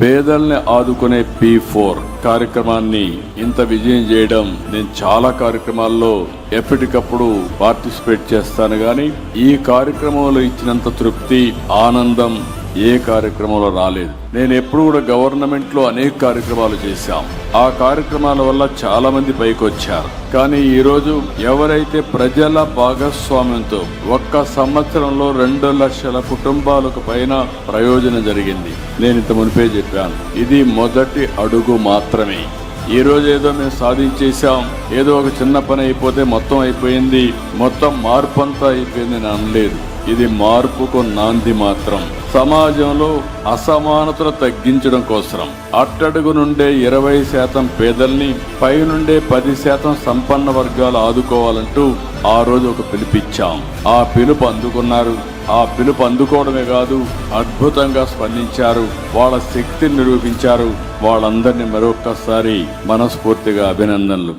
పేదల్ని ఆదుకునే P4 కార్యక్రమాన్ని ఇంత విజయం చేయడం, నేను చాలా కార్యక్రమాల్లో ఎప్పటికప్పుడు పార్టిసిపేట్ చేస్తాను, కానీ ఈ కార్యక్రమంలో ఇచ్చినంత తృప్తి, ఆనందం ఏ కార్యక్రమంలో రాలేదు. నేను ఎప్పుడు కూడా గవర్నమెంట్ లో అనేక కార్యక్రమాలు చేశాం. ఆ కార్యక్రమాల వల్ల చాలా మంది పైకి వచ్చారు. కానీ ఈ రోజు ఎవరైతే ప్రజల భాగస్వామ్యంతో ఒక్క సంవత్సరంలో 2 లక్షల కుటుంబాలకు పైన ప్రయోజనం జరిగింది. నేను ఇంత మునిపే చెప్పాను, ఇది మొదటి అడుగు మాత్రమే. ఈ రోజు ఏదో మేము సాధించేశాం, ఏదో ఒక చిన్న పని అయిపోతే మొత్తం అయిపోయింది, మొత్తం మార్పు అంతా అయిపోయింది అని అనలేదు. ఇది మార్పుకు నాంది మాత్రం. సమాజంలో అసమానతలు తగ్గించడం కోసం అట్టడుగు నుండే 20% పేదల్ని, పై నుండే 10% సంపన్న వర్గాలు ఆదుకోవాలంటూ ఆ రోజు ఒక పిలుపిచ్చాం. ఆ పిలుపు అందుకున్నారు. ఆ పిలుపు అందుకోవడమే కాదు, అద్భుతంగా స్పందించారు, వాళ్ళ శక్తిని నిరూపించారు. వాళ్ళందరినీ మరొక్కసారి మనస్ఫూర్తిగా అభినందనలు.